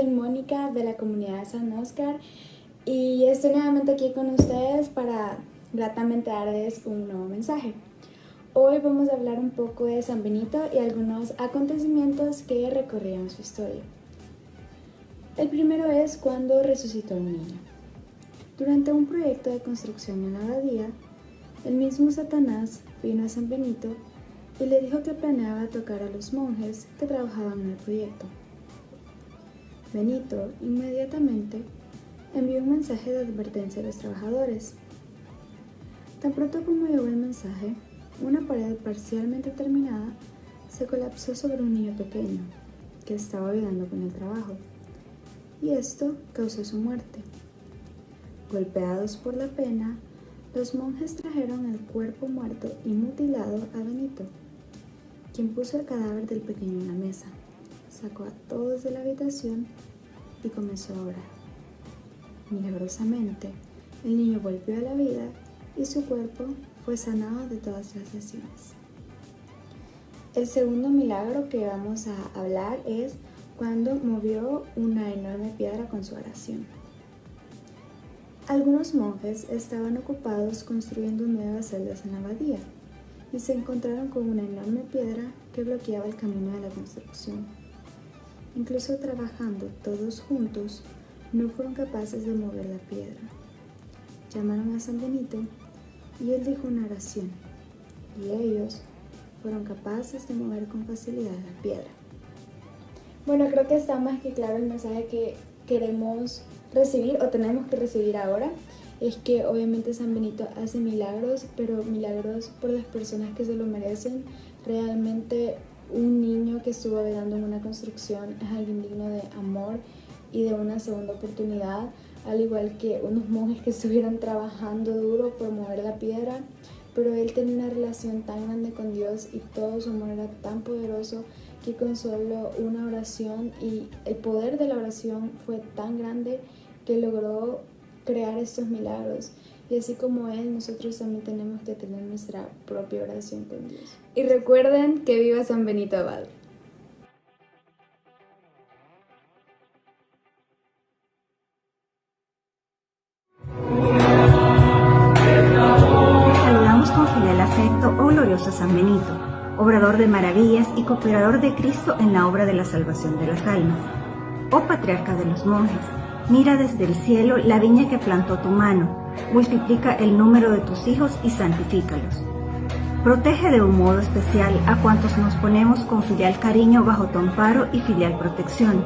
soy Mónica de la comunidad de San Óscar y estoy nuevamente aquí con ustedes para gratamente darles un nuevo mensaje. Hoy vamos a hablar un poco de San Benito y algunos acontecimientos que recorrieron su historia. El primero es cuando resucitó a un niño. Durante un proyecto de construcción en la abadía, el mismo Satanás vino a San Benito y le dijo que planeaba tocar a los monjes que trabajaban en el proyecto. Benito inmediatamente envió un mensaje de advertencia a los trabajadores. Tan pronto como llegó el mensaje, una pared parcialmente terminada se colapsó sobre un niño pequeño que estaba ayudando con el trabajo, y esto causó su muerte. Golpeados por la pena, los monjes trajeron el cuerpo muerto y mutilado a Benito, quien puso el cadáver del pequeño en la mesa, sacó a todos de la habitación y comenzó a orar. Milagrosamente, el niño volvió a la vida y su cuerpo fue sanado de todas las lesiones. El segundo milagro que vamos a hablar es cuando movió una enorme piedra con su oración. Algunos monjes estaban ocupados construyendo nuevas celdas en la abadía y se encontraron con una enorme piedra que bloqueaba el camino de la construcción. Incluso trabajando todos juntos, no fueron capaces de mover la piedra. Llamaron a San Benito y él dijo una oración, y ellos fueron capaces de mover con facilidad la piedra. Bueno, creo que está más que claro el mensaje que queremos recibir o tenemos que recibir ahora. Es que obviamente San Benito hace milagros, pero milagros por las personas que se lo merecen. Realmente un niño que estuvo ayudando en una construcción es alguien digno de amor y de una segunda oportunidad, al igual que unos monjes que estuvieron trabajando duro por mover la piedra, pero él tenía una relación tan grande con Dios y todo su amor era tan poderoso que con solo una oración y el poder de la oración fue tan grande que logró crear estos milagros. Y así como él, nosotros también tenemos que tener nuestra propia oración con Dios. Y recuerden que viva San Benito Abad. Les saludamos con filial afecto, oh glorioso San Benito, obrador de maravillas y cooperador de Cristo en la obra de la salvación de las almas. Oh patriarca de los monjes, mira desde el cielo la viña que plantó tu mano, multiplica el número de tus hijos y santifícalos. Protege de un modo especial a cuantos nos ponemos con filial cariño bajo tu amparo y filial protección.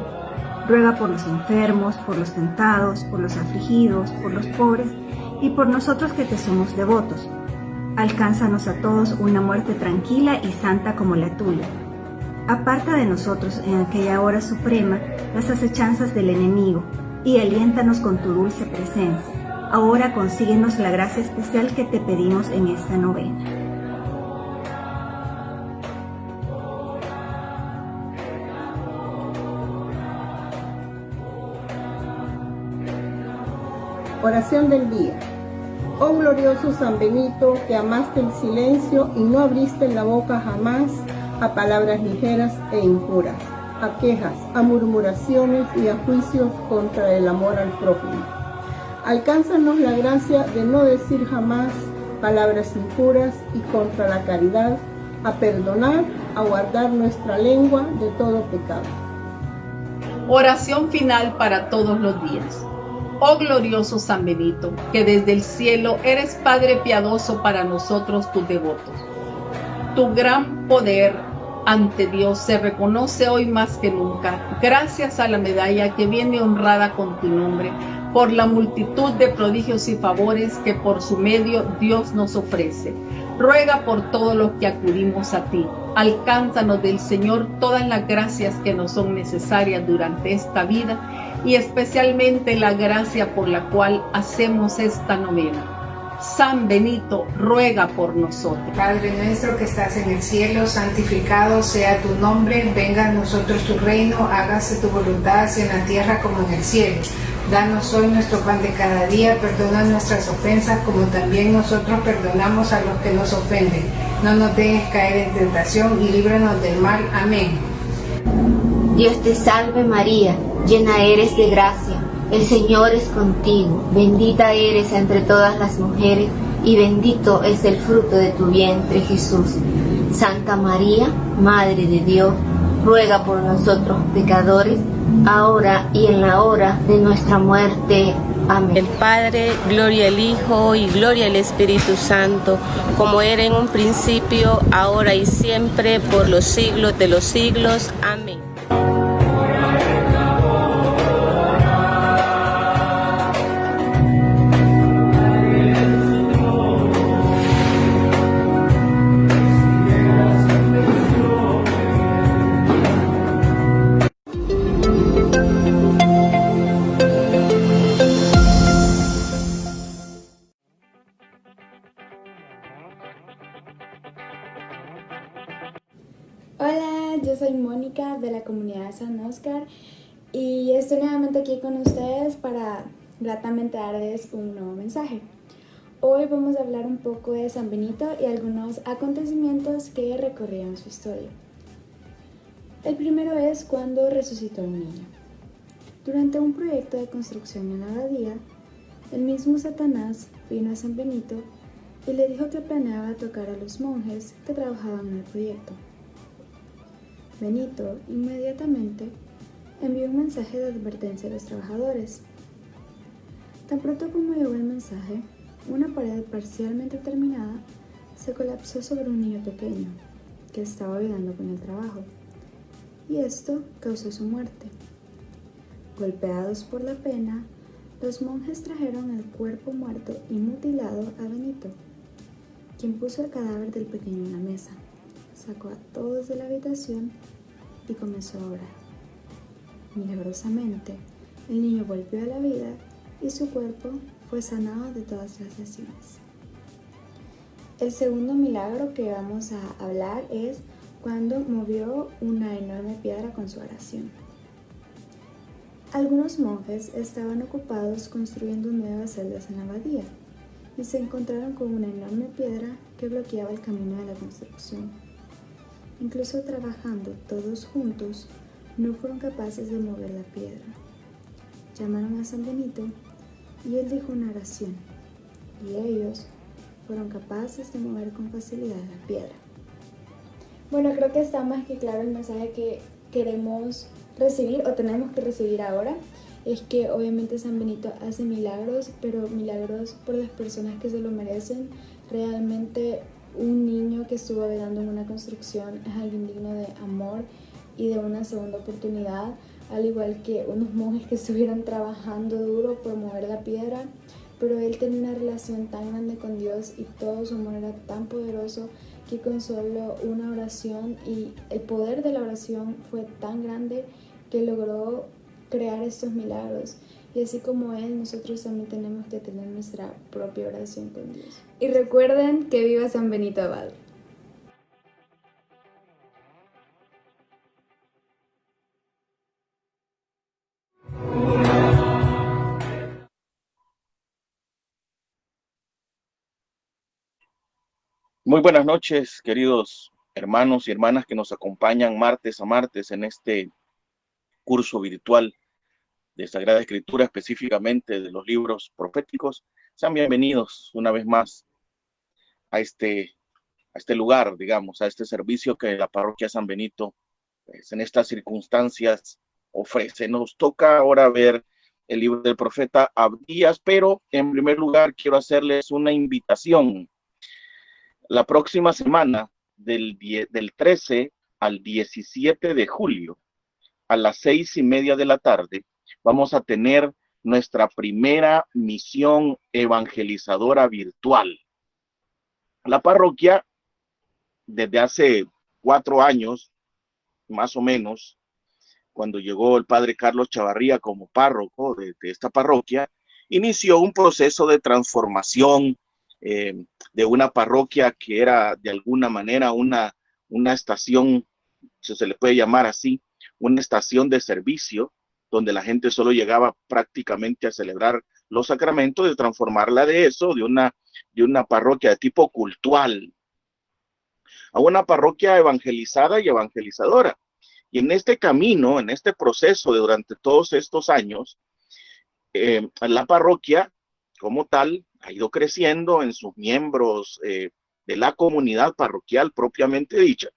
Ruega por los enfermos, por los tentados, por los afligidos, por los pobres y por nosotros que te somos devotos. Alcánzanos a todos una muerte tranquila y santa como la tuya. Aparta de nosotros en aquella hora suprema las acechanzas del enemigo y aliéntanos con tu dulce presencia. Ahora consíguenos la gracia especial que te pedimos en esta novena. Oración del día. Oh glorioso San Benito, que amaste el silencio y no abriste la boca jamás a palabras ligeras e impuras, a quejas, a murmuraciones y a juicios contra el amor al prójimo. Alcánzanos la gracia de no decir jamás palabras impuras y contra la caridad, a perdonar, a guardar nuestra lengua de todo pecado. Oración final para todos los días. Oh glorioso San Benito, que desde el cielo eres Padre piadoso para nosotros tus devotos. Tu gran poder ante Dios se reconoce hoy más que nunca, gracias a la medalla que viene honrada con tu nombre, por la multitud de prodigios y favores que por su medio Dios nos ofrece. Ruega por todos los que acudimos a ti. Alcánzanos del Señor todas las gracias que nos son necesarias durante esta vida y especialmente la gracia por la cual hacemos esta novena. San Benito, ruega por nosotros. Padre nuestro que estás en el cielo, santificado sea tu nombre, venga a nosotros tu reino, hágase tu voluntad así en la tierra como en el cielo. Danos hoy nuestro pan de cada día, perdona nuestras ofensas como también nosotros perdonamos a los que nos ofenden. No nos dejes caer en tentación y líbranos del mal. Amén. Dios te salve María, llena eres de gracia, el Señor es contigo, bendita eres entre todas las mujeres, y bendito es el fruto de tu vientre, Jesús. Santa María, Madre de Dios, ruega por nosotros pecadores, ahora y en la hora de nuestra muerte. Amén. El Padre, gloria al Hijo y gloria al Espíritu Santo, como era en un principio, ahora y siempre, por los siglos de los siglos. Amén. Hola, yo soy Mónica de la comunidad San Oscar y estoy nuevamente aquí con ustedes para gratamente darles un nuevo mensaje. Hoy vamos a hablar un poco de San Benito y algunos acontecimientos que recorrieron su historia. El primero es cuando resucitó a un niño. Durante un proyecto de construcción en la abadía, el mismo Satanás vino a San Benito y le dijo que planeaba tocar a los monjes que trabajaban en el proyecto. Benito inmediatamente envió un mensaje de advertencia a los trabajadores. Tan pronto como llegó el mensaje, una pared parcialmente terminada se colapsó sobre un niño pequeño que estaba ayudando con el trabajo, y esto causó su muerte. Golpeados por la pena, los monjes trajeron el cuerpo muerto y mutilado a Benito, quien puso el cadáver del pequeño en la mesa. Sacó a todos de la habitación y comenzó a orar. Milagrosamente, el niño volvió a la vida y su cuerpo fue sanado de todas las lesiones. El segundo milagro que vamos a hablar es cuando movió una enorme piedra con su oración. Algunos monjes estaban ocupados construyendo nuevas celdas en la abadía y se encontraron con una enorme piedra que bloqueaba el camino de la construcción. Incluso trabajando todos juntos, no fueron capaces de mover la piedra. Llamaron a San Benito y él dijo una oración, y ellos fueron capaces de mover con facilidad la piedra. Bueno, creo que está más que claro el mensaje que queremos recibir o tenemos que recibir ahora. Es que obviamente San Benito hace milagros, pero milagros por las personas que se lo merecen. Realmente un niño que estuvo ayudando en una construcción es alguien digno de amor y de una segunda oportunidad, al igual que unos monjes que estuvieron trabajando duro por mover la piedra, pero él tenía una relación tan grande con Dios y todo su amor era tan poderoso que con solo una oración y el poder de la oración fue tan grande que logró crear estos milagros. Y así como Él, nosotros también tenemos que tener nuestra propia oración con Dios. Y recuerden que viva San Benito Abad. Muy buenas noches, queridos hermanos y hermanas que nos acompañan martes a martes en este curso virtual de Sagrada Escritura, específicamente de los libros proféticos. Sean bienvenidos una vez más a este lugar, digamos, a este servicio que la parroquia San Benito, pues, en estas circunstancias ofrece. Nos toca ahora ver el libro del profeta Abdías, pero en primer lugar quiero hacerles una invitación. La próxima semana, del 13 al 17 de julio, a las 6:30 de la tarde, vamos a tener nuestra primera misión evangelizadora virtual. La parroquia, desde hace 4 años, más o menos, cuando llegó el padre Carlos Chavarría como párroco de esta parroquia, inició un proceso de transformación de una parroquia que era de alguna manera una estación, si se le puede llamar así, una estación de servicio, donde la gente solo llegaba prácticamente a celebrar los sacramentos, de transformarla de eso, de una parroquia de tipo cultual, a una parroquia evangelizada y evangelizadora. Y en este camino, en este proceso de durante todos estos años, la parroquia como tal ha ido creciendo en sus miembros de la comunidad parroquial propiamente dicha.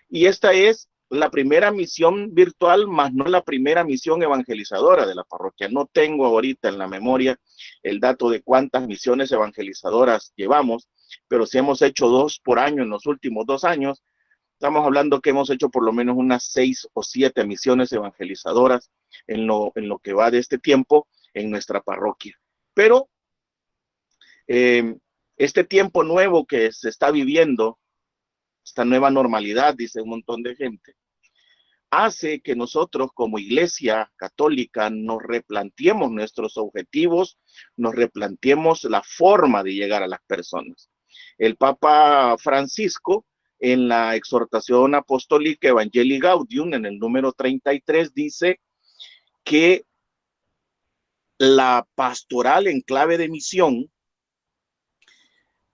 Y esta es la primera misión virtual, más no la primera misión evangelizadora de la parroquia. No tengo ahorita en la memoria el dato de cuántas misiones evangelizadoras llevamos, pero si hemos hecho 2 por año en los últimos 2 años, estamos hablando que hemos hecho por lo menos unas 6 o 7 misiones evangelizadoras en lo que va de este tiempo en nuestra parroquia. Pero este tiempo nuevo que se está viviendo, esta nueva normalidad, dice un montón de gente, hace que nosotros como Iglesia Católica nos replanteemos nuestros objetivos, nos replanteemos la forma de llegar a las personas. El Papa Francisco, en la exhortación apostólica Evangelii Gaudium, en el número 33, dice que la pastoral en clave de misión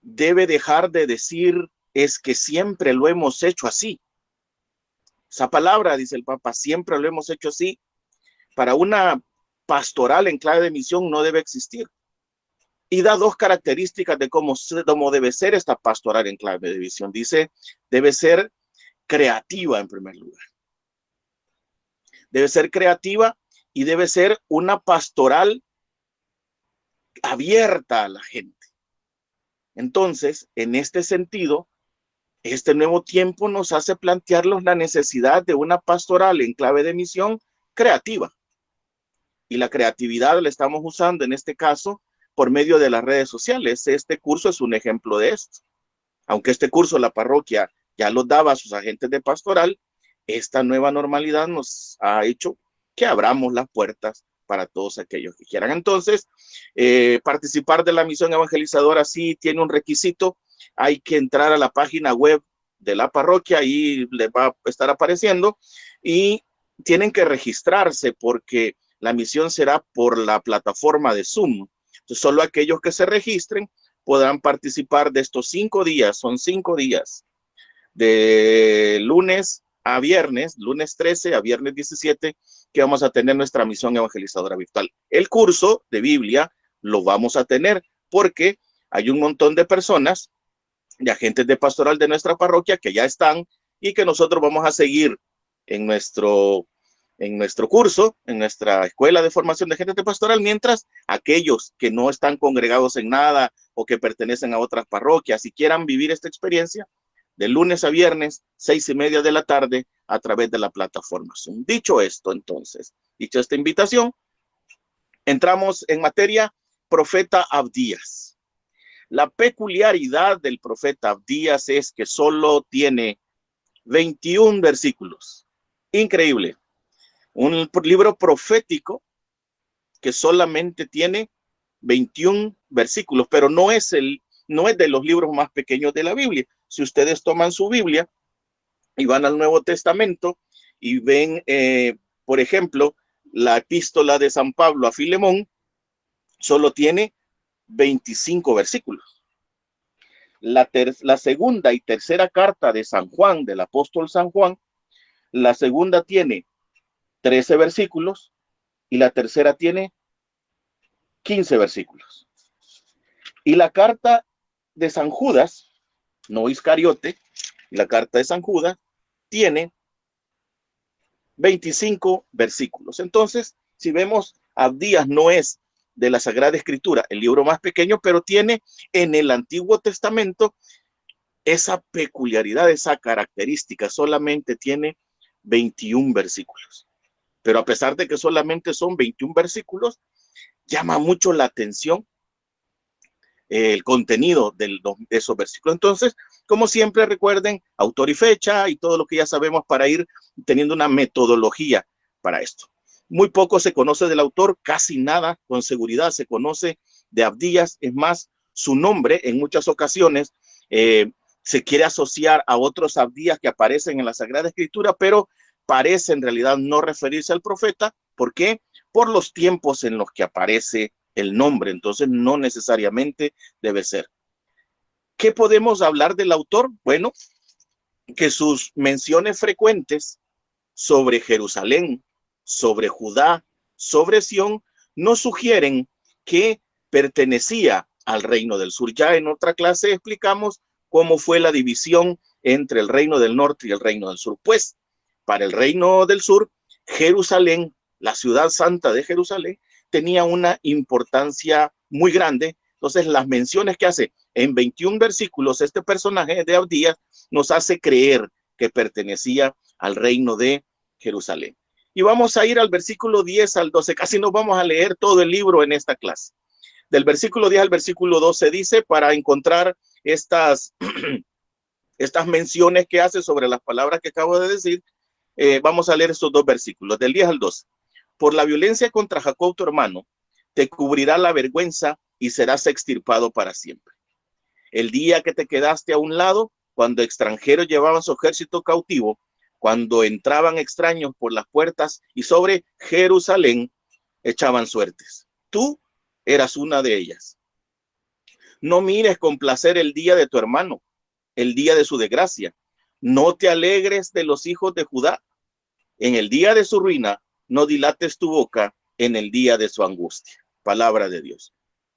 debe dejar de decir es que siempre lo hemos hecho así. Esa palabra, dice el Papa, siempre lo hemos hecho así. Para una pastoral en clave de misión no debe existir. Y da 2 características de cómo debe ser esta pastoral en clave de misión. Dice, debe ser creativa en primer lugar. Debe ser creativa y debe ser una pastoral abierta a la gente. Entonces, en este sentido, este nuevo tiempo nos hace plantearnos la necesidad de una pastoral en clave de misión creativa. Y la creatividad la estamos usando en este caso por medio de las redes sociales. Este curso es un ejemplo de esto. Aunque este curso la parroquia ya lo daba a sus agentes de pastoral, esta nueva normalidad nos ha hecho que abramos las puertas para todos aquellos que quieran. Entonces, participar de la misión evangelizadora sí tiene un requisito. Hay que entrar a la página web de la parroquia, ahí les va a estar apareciendo, y tienen que registrarse porque la misión será por la plataforma de Zoom. Entonces, solo aquellos que se registren podrán participar de estos 5 días. Son 5 días, de lunes a viernes, lunes 13 a viernes 17, que vamos a tener nuestra misión evangelizadora virtual. El curso de Biblia lo vamos a tener porque hay un montón de personas, de agentes de pastoral de nuestra parroquia que ya están y que nosotros vamos a seguir en nuestro curso, en nuestra escuela de formación de agentes de pastoral, mientras aquellos que no están congregados en nada o que pertenecen a otras parroquias y quieran vivir esta experiencia, de lunes a viernes, 6:30 de la tarde, a través de la plataforma Zoom. Dicho esto, entonces, dicha esta invitación, entramos en materia. Profeta Abdías. La peculiaridad del profeta Abdías es que solo tiene 21 versículos. Increíble. Un libro profético que solamente tiene 21 versículos, pero no es de los libros más pequeños de la Biblia. Si ustedes toman su Biblia y van al Nuevo Testamento y ven, por ejemplo, la epístola de San Pablo a Filemón, solo tiene 25 versículos. La segunda y tercera carta de San Juan, del apóstol San Juan, la segunda tiene 13 versículos y la tercera tiene 15 versículos. Y la carta de San Judas, no Iscariote, la carta de San Judas tiene 25 versículos. Entonces, si vemos, Abdías no es de la Sagrada Escritura el libro más pequeño, pero tiene en el Antiguo Testamento esa peculiaridad, esa característica. Solamente tiene 21 versículos. Pero a pesar de que solamente son 21 versículos, llama mucho la atención el contenido de esos versículos. Entonces, como siempre, recuerden autor y fecha y todo lo que ya sabemos para ir teniendo una metodología para esto. Muy poco se conoce del autor, casi nada con seguridad se conoce de Abdías. Es más, su nombre en muchas ocasiones se quiere asociar a otros Abdías que aparecen en la Sagrada Escritura, pero parece en realidad no referirse al profeta. ¿Por qué? Por los tiempos en los que aparece el nombre. Entonces no necesariamente debe ser. ¿Qué podemos hablar del autor? Bueno, que sus menciones frecuentes sobre Jerusalén, sobre Judá, sobre Sión, nos sugieren que pertenecía al reino del sur. Ya en otra clase explicamos cómo fue la división entre el reino del norte y el reino del sur. Pues para el reino del sur, Jerusalén, la ciudad santa de Jerusalén, tenía una importancia muy grande. Entonces las menciones que hace en 21 versículos este personaje de Abdías nos hace creer que pertenecía al reino de Jerusalén. Y vamos a ir al versículo 10 al 12. Casi no vamos a leer todo el libro en esta clase. Del versículo 10 al versículo 12 dice, para encontrar estas menciones que hace sobre las palabras que acabo de decir, vamos a leer estos dos versículos, del 10 al 12. Por la violencia contra Jacob tu hermano, te cubrirá la vergüenza y serás extirpado para siempre. El día que te quedaste a un lado, cuando extranjeros llevaban su ejército cautivo, cuando entraban extraños por las puertas y sobre Jerusalén echaban suertes. Tú eras una de ellas. No mires con placer el día de tu hermano, el día de su desgracia. No te alegres de los hijos de Judá. En el día de su ruina, no dilates tu boca en el día de su angustia. Palabra de Dios.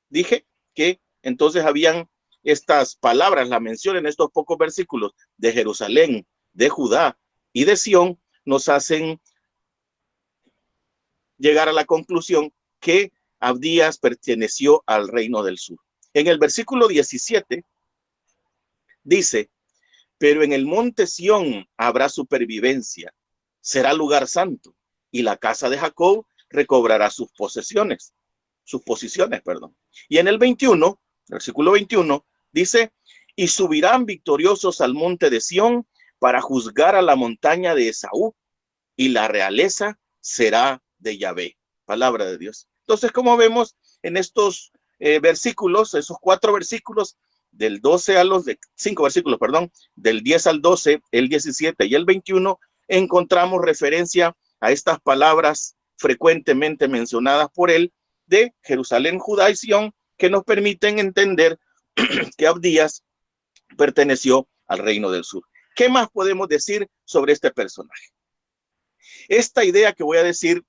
Dije que entonces habían estas palabras, la mención en estos pocos versículos de Jerusalén, de Judá y de Sión, nos hacen llegar a la conclusión que Abdías perteneció al reino del sur. En el versículo 17 dice, pero en el monte Sión habrá supervivencia, será lugar santo, y la casa de Jacob recobrará sus posiciones. Y en el 21, versículo 21, dice, y subirán victoriosos al monte de Sión para juzgar a la montaña de Esaú, y la realeza será de Yahvé. Palabra de Dios. Entonces, como vemos en estos versículos, esos 4 versículos, del 12 a los 5 versículos, perdón, del 10 al 12, el 17 y el 21, encontramos referencia a estas palabras frecuentemente mencionadas por él de Jerusalén, Judá y Sión, que nos permiten entender que Abdías perteneció al reino del sur. ¿Qué más podemos decir sobre este personaje? Esta idea que voy a decir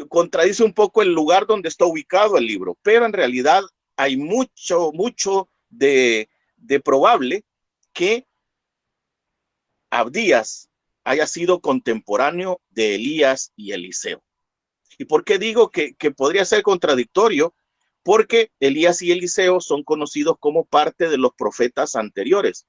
contradice un poco el lugar donde está ubicado el libro, pero en realidad hay mucho de probable que Abdías haya sido contemporáneo de Elías y Eliseo. ¿Y por qué digo que podría ser contradictorio? Porque Elías y Eliseo son conocidos como parte de los profetas anteriores.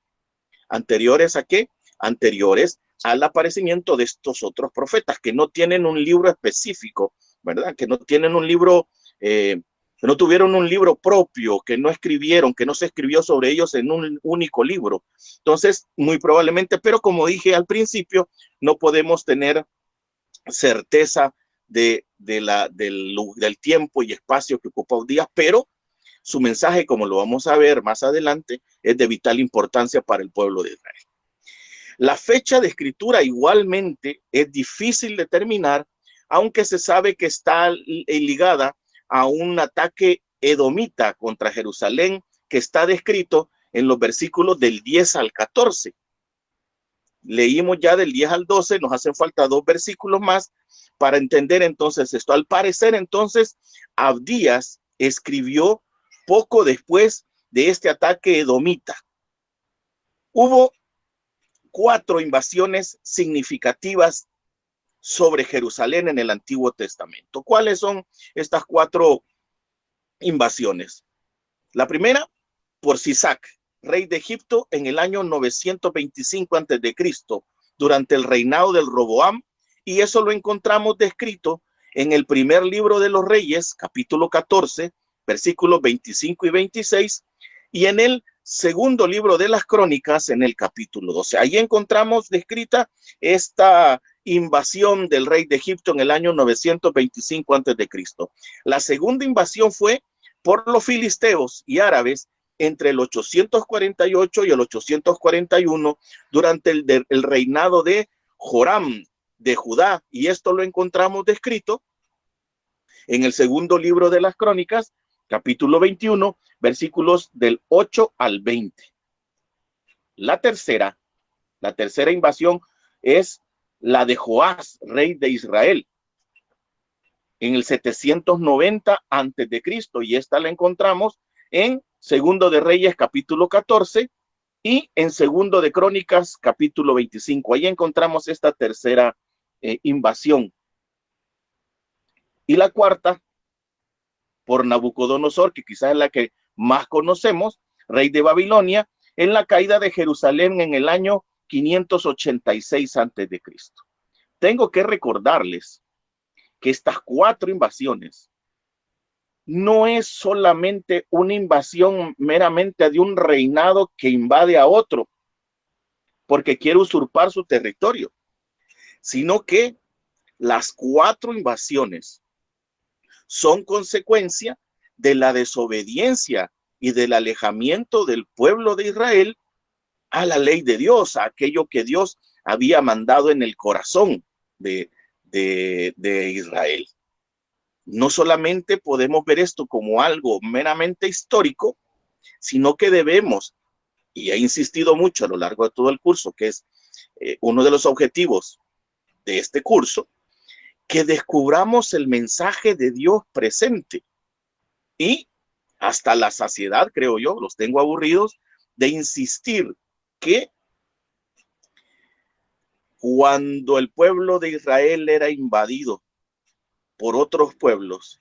¿Anteriores a qué? Anteriores al aparecimiento de estos otros profetas, que no tienen un libro específico, ¿verdad? Que no tienen un libro, que no tuvieron un libro propio, que no escribieron, que no se escribió sobre ellos en un único libro. Entonces, muy probablemente, pero como dije al principio, no podemos tener certeza del tiempo y espacio que ocupa Abdías, pero su mensaje, como lo vamos a ver más adelante, es de vital importancia para el pueblo de Israel. La fecha de escritura igualmente es difícil determinar, aunque se sabe que está ligada a un ataque edomita contra Jerusalén que está descrito en los versículos del 10 al 14. Leímos ya del 10 al 12, nos hacen falta 2 versículos más para entender entonces esto. Al parecer entonces Abdías escribió poco después de este ataque edomita. Hubo 4 invasiones significativas sobre Jerusalén en el Antiguo Testamento. ¿Cuáles son estas 4 invasiones? La primera, por Sisac, rey de Egipto, en el año 925 a.C., durante el reinado del Roboam, y eso lo encontramos descrito en el primer libro de los Reyes, capítulo 14, versículos 25 y 26, y en el segundo libro de las Crónicas, en el capítulo 12. Ahí encontramos descrita esta invasión del rey de Egipto en el año 925 a.C. La segunda invasión fue por los filisteos y árabes entre el 848 y el 841 durante el reinado de Joram de Judá, y esto lo encontramos descrito en el segundo libro de las Crónicas, capítulo 21, versículos del 8 al 20. La tercera invasión es la de Joás, rey de Israel, en el 790 antes de Cristo, y esta la encontramos en Segundo de Reyes capítulo 14 y en Segundo de Crónicas capítulo 25. Ahí encontramos esta tercera invasión. Y la cuarta, por Nabucodonosor, que quizás es la que más conocemos, rey de Babilonia, en la caída de Jerusalén en el año 586 antes de Cristo. Tengo que recordarles que estas cuatro invasiones no es solamente una invasión meramente de un reinado que invade a otro porque quiere usurpar su territorio, sino que las cuatro invasiones son consecuencia de la desobediencia y del alejamiento del pueblo de Israel a la ley de Dios, a aquello que Dios había mandado en el corazón de Israel. No solamente podemos ver esto como algo meramente histórico, sino que debemos, y he insistido mucho a lo largo de todo el curso, que es uno de los objetivos de este curso, que descubramos el mensaje de Dios presente. Y hasta la saciedad, creo yo, los tengo aburridos de insistir que cuando el pueblo de Israel era invadido por otros pueblos,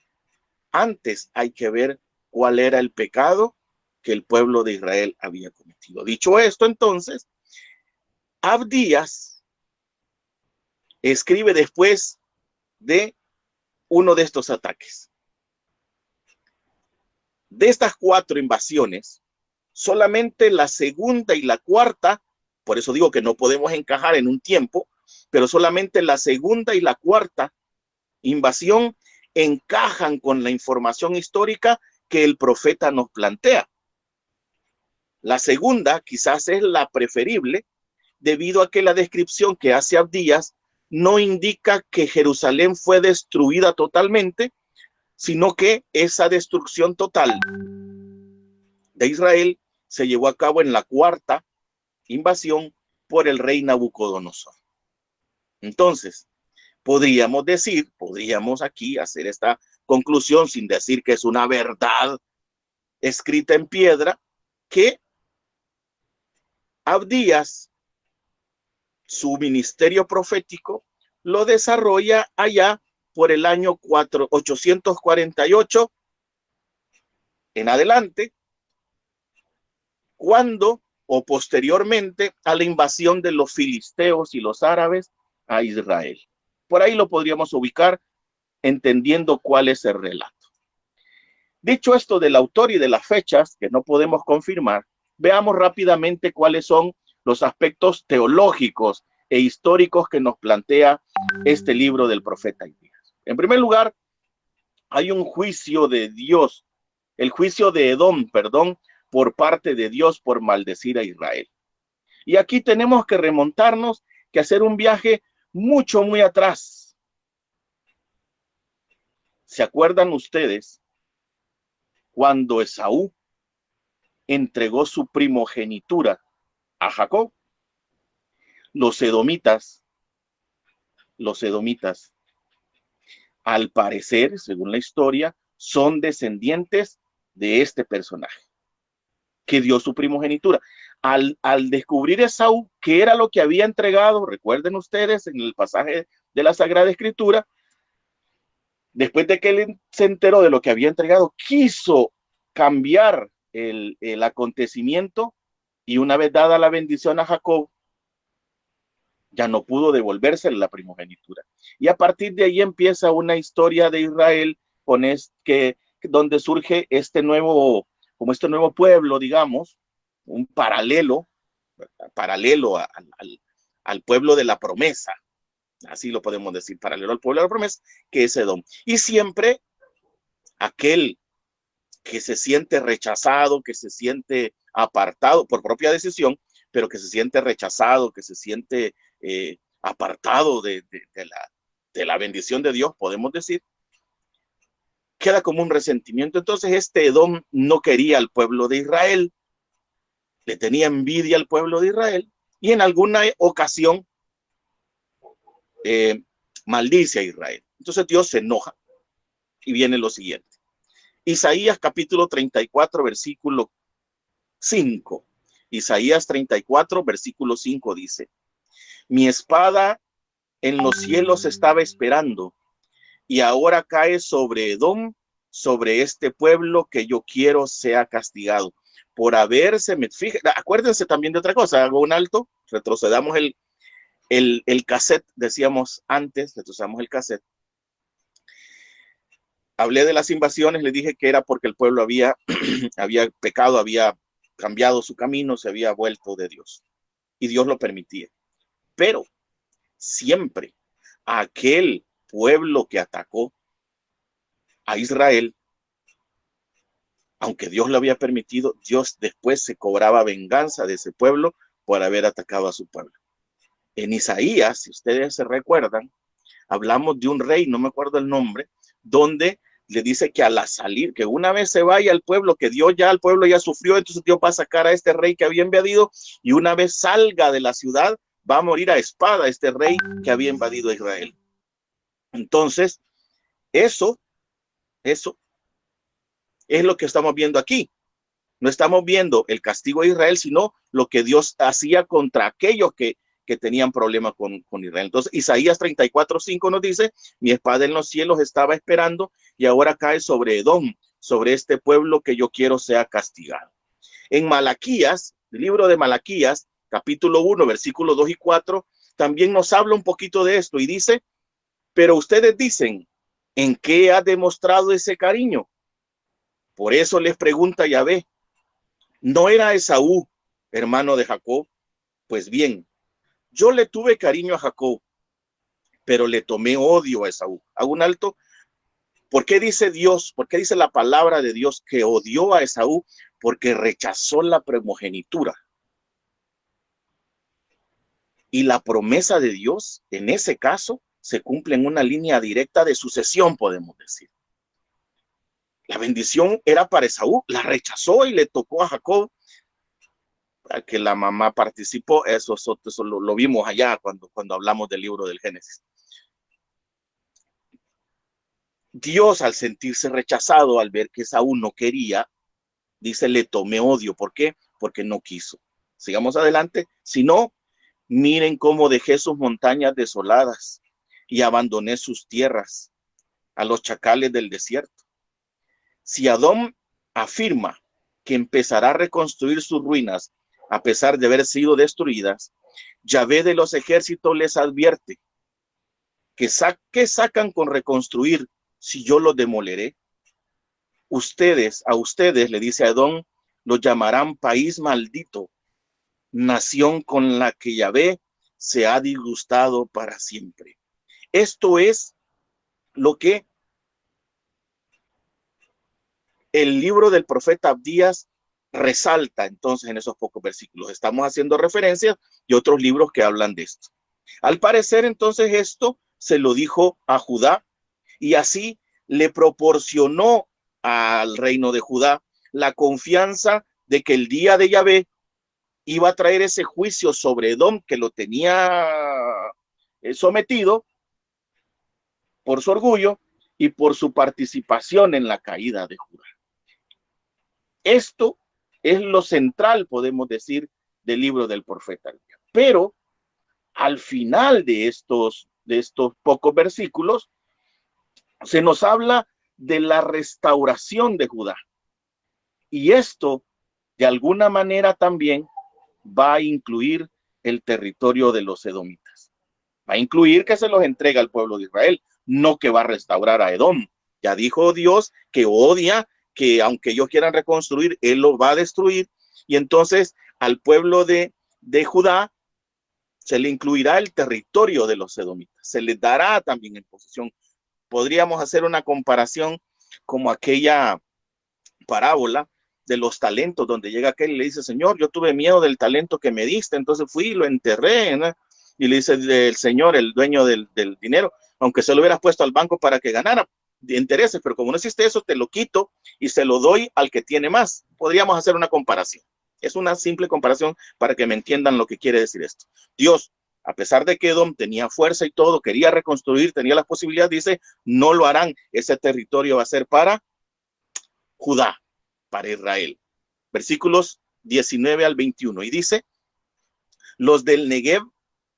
antes hay que ver cuál era el pecado que el pueblo de Israel había cometido. Dicho esto, entonces, Abdías escribe después de uno de estos ataques. De estas cuatro invasiones, solamente la segunda y la cuarta, por eso digo que no podemos encajar en un tiempo, pero solamente la segunda y la cuarta invasión encajan con la información histórica que el profeta nos plantea. La segunda quizás es la preferible, debido a que la descripción que hace Abdías no indica que Jerusalén fue destruida totalmente, sino que esa destrucción total de Israel se llevó a cabo en la cuarta invasión por el rey Nabucodonosor. Entonces, podríamos aquí hacer esta conclusión sin decir que es una verdad escrita en piedra, que Abdías, su ministerio profético, lo desarrolla allá por el año 848 en adelante, cuando o posteriormente a la invasión de los filisteos y los árabes a Israel. Por ahí lo podríamos ubicar entendiendo cuál es el relato. Dicho esto del autor y de las fechas que no podemos confirmar, veamos rápidamente cuáles son los aspectos teológicos e históricos que nos plantea este libro del profeta Isaías. En primer lugar, hay un juicio de Dios, el juicio de Edom, por parte de Dios por maldecir a Israel. Y aquí tenemos que remontarnos, que hacer un viaje muy atrás. ¿Se acuerdan ustedes cuando Esaú entregó su primogenitura a Jacob? Los edomitas, al parecer, según la historia, son descendientes de este personaje que dio su primogenitura. Al descubrir Esaú qué era lo que había entregado, recuerden ustedes en el pasaje de la Sagrada Escritura, después de que él se enteró de lo que había entregado, quiso cambiar el acontecimiento, y una vez dada la bendición a Jacob, ya no pudo devolvérsele la primogenitura. Y a partir de ahí empieza una historia de Israel donde surge este nuevo pueblo, digamos, un paralelo al pueblo de la promesa, así lo podemos decir, paralelo al pueblo de la promesa, que es Edom. Y siempre aquel que se siente rechazado, que se siente apartado por propia decisión, pero que se siente rechazado, que se siente apartado de la bendición de Dios, podemos decir, queda como un resentimiento. Entonces este Edom no quería al pueblo de Israel, le tenía envidia al pueblo de Israel, y en alguna ocasión maldice a Israel. Entonces Dios se enoja y viene lo siguiente. Isaías capítulo 34, versículo 5. Isaías 34, versículo 5 dice: mi espada en los cielos estaba esperando, y ahora cae sobre Edom, sobre este pueblo que yo quiero sea castigado. Por haberse, acuérdense también de otra cosa, hago un alto, retrocedamos el cassette, decíamos antes, retrocedamos el cassette. Hablé de las invasiones, le dije que era porque el pueblo había pecado, había cambiado su camino, se había vuelto de Dios. Y Dios lo permitía. Pero siempre aquel pueblo que atacó a Israel, aunque Dios lo había permitido, Dios después se cobraba venganza de ese pueblo por haber atacado a su pueblo. En Isaías, si ustedes se recuerdan, hablamos de un rey, no me acuerdo el nombre, donde le dice que al salir, que una vez se vaya al pueblo, que Dios ya, el pueblo ya sufrió, entonces Dios va a sacar a este rey que había invadido, y una vez salga de la ciudad, va a morir a espada este rey que había invadido a Israel. Entonces, eso es lo que estamos viendo aquí. No estamos viendo el castigo de Israel, sino lo que Dios hacía contra aquellos que tenían problemas con Israel. Entonces, Isaías 34:5 nos dice: mi espada en los cielos estaba esperando, y ahora cae sobre Edom, sobre este pueblo que yo quiero sea castigado. En Malaquías, el libro de Malaquías, capítulo 1, versículos 2 y 4, también nos habla un poquito de esto y dice: pero ustedes dicen, ¿en qué ha demostrado ese cariño? Por eso les pregunta Yahvé, ¿no era Esaú hermano de Jacob? Pues bien, yo le tuve cariño a Jacob, pero le tomé odio a Esaú. Hago un alto. ¿Por qué dice Dios? ¿Por qué dice la palabra de Dios que odió a Esaú? Porque rechazó la primogenitura. Y la promesa de Dios, en ese caso, se cumple en una línea directa de sucesión, podemos decir. La bendición era para Esaú, la rechazó y le tocó a Jacob. Que la mamá participó, eso lo vimos allá cuando hablamos del libro del Génesis. Dios, al sentirse rechazado, al ver que Esaú no quería, dice, le tomé odio. ¿Por qué? Porque no quiso. Sigamos adelante. Si no, miren cómo dejé sus montañas desoladas y abandoné sus tierras a los chacales del desierto. Si Edom afirma que empezará a reconstruir sus ruinas a pesar de haber sido destruidas, Yahvé de los ejércitos les advierte que ¿qué sacan con reconstruir si yo los demoleré? A ustedes, le dice a Edom, los llamarán país maldito, nación con la que Yahvé se ha disgustado para siempre. Esto es lo que el libro del profeta Abdías resalta entonces en esos pocos versículos. Estamos haciendo referencias de otros libros que hablan de esto. Al parecer, entonces, esto se lo dijo a Judá y así le proporcionó al reino de Judá la confianza de que el día de Yahvé iba a traer ese juicio sobre Edom que lo tenía sometido por su orgullo y por su participación en la caída de Judá. Esto es lo central, podemos decir, del libro del profeta. Pero al final de estos pocos versículos, se nos habla de la restauración de Judá. Y esto, de alguna manera, también va a incluir el territorio de los edomitas. Va a incluir que se los entrega al pueblo de Israel, no que va a restaurar a Edom. Ya dijo Dios que odia, que aunque ellos quieran reconstruir, él los va a destruir. Y entonces al pueblo de Judá se le incluirá el territorio de los edomitas. Se les dará también en posesión. Podríamos hacer una comparación como aquella parábola de los talentos, donde llega aquel y le dice: Señor, yo tuve miedo del talento que me diste, entonces fui y lo enterré, ¿no? Y le dice el Señor, el dueño del dinero, aunque se lo hubieras puesto al banco para que ganara de intereses, pero como no existe eso, te lo quito y se lo doy al que tiene más. Podríamos hacer una comparación. Es una simple comparación para que me entiendan lo que quiere decir esto. Dios, a pesar de que Edom tenía fuerza y todo, quería reconstruir, tenía las posibilidades, dice, no lo harán. Ese territorio va a ser para Judá, para Israel. Versículos 19 al 21. Y dice, los del Negev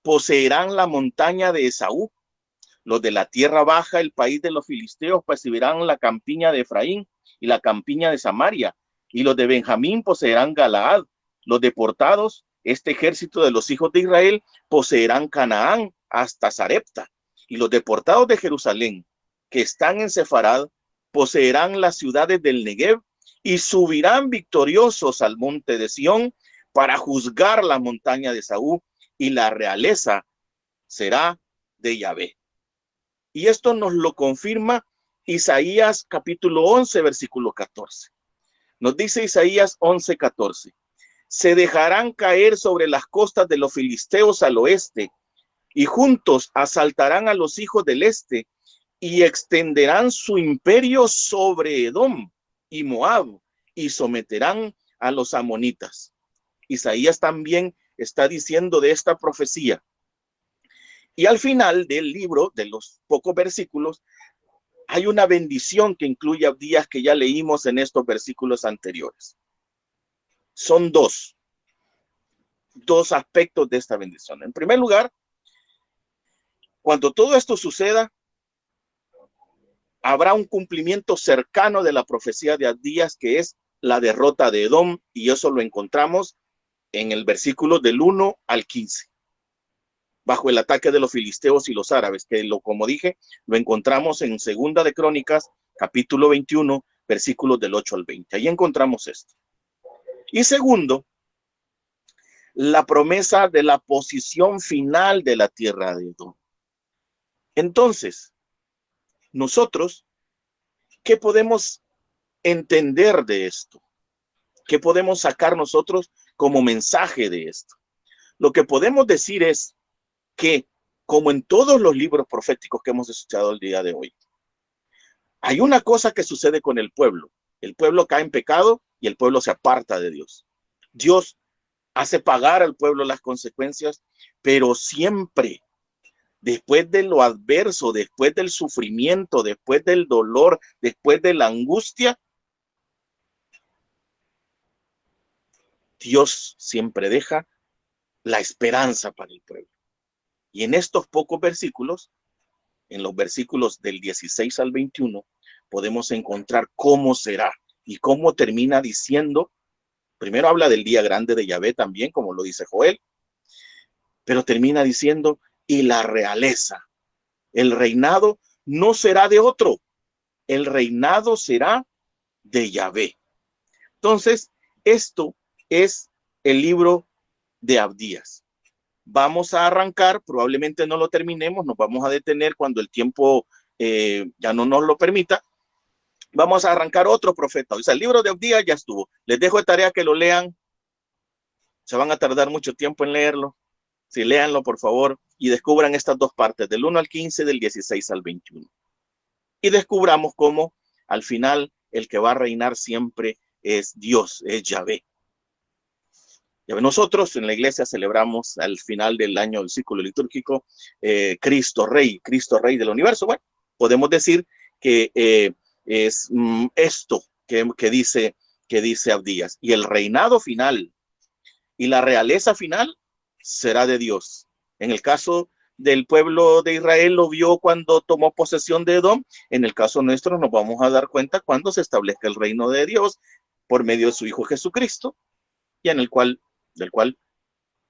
poseerán la montaña de Esaú, los de la tierra baja, el país de los filisteos, poseerán la campiña de Efraín y la campiña de Samaria, y los de Benjamín poseerán Galaad. Los deportados, este ejército de los hijos de Israel, poseerán Canaán hasta Sarepta, y los deportados de Jerusalén, que están en Sefarad, poseerán las ciudades del Negev, y subirán victoriosos al monte de Sión para juzgar la montaña de Esaú, y la realeza será de Yahvé. Y esto nos lo confirma Isaías capítulo 11, versículo 14. Nos dice Isaías 11, 14. Se dejarán caer sobre las costas de los filisteos al oeste, y juntos asaltarán a los hijos del este, y extenderán su imperio sobre Edom y Moab, y someterán a los amonitas. Isaías también está diciendo de esta profecía. Y al final del libro, de los pocos versículos, hay una bendición que incluye Abdías que ya leímos en estos versículos anteriores. Son dos aspectos de esta bendición. En primer lugar, cuando todo esto suceda, habrá un cumplimiento cercano de la profecía de Abdías, que es la derrota de Edom, y eso lo encontramos en el versículo del 1 al 15. Bajo el ataque de los filisteos y los árabes, que como dije, lo encontramos en Segunda de Crónicas, capítulo 21, versículos del 8 al 20. Ahí encontramos esto. Y segundo, la promesa de la posición final de la tierra de Edom. Entonces, nosotros, ¿qué podemos entender de esto? ¿Qué podemos sacar nosotros como mensaje de esto? Lo que podemos decir es que, como en todos los libros proféticos que hemos escuchado el día de hoy, hay una cosa que sucede con el pueblo. El pueblo cae en pecado y el pueblo se aparta de Dios. Dios hace pagar al pueblo las consecuencias, pero siempre, después de lo adverso, después del sufrimiento, después del dolor, después de la angustia, Dios siempre deja la esperanza para el pueblo. Y en estos pocos versículos, en los versículos del 16 al 21, podemos encontrar cómo será y cómo termina diciendo. Primero habla del día grande de Yahvé también, como lo dice Joel, pero termina diciendo, y la realeza, el reinado no será de otro, el reinado será de Yahvé. Entonces, esto es el libro de Abdías. Vamos a arrancar, probablemente no lo terminemos, nos vamos a detener cuando el tiempo ya no nos lo permita. Vamos a arrancar otro profeta. O sea, el libro de Abdías ya estuvo. Les dejo de tarea que lo lean. Se van a tardar mucho tiempo en leerlo. Sí, léanlo, por favor, y descubran estas dos partes, del 1 al 15, del 16 al 21. Y descubramos cómo, al final, el que va a reinar siempre es Dios, es Yahvé. Nosotros en la iglesia celebramos al final del año del ciclo litúrgico Cristo Rey del universo. Bueno, podemos decir que es esto que dice Abdías. Y el reinado final y la realeza final será de Dios. En el caso del pueblo de Israel lo vio cuando tomó posesión de Edom. En el caso nuestro nos vamos a dar cuenta cuando se establezca el reino de Dios por medio de su Hijo Jesucristo, y del cual,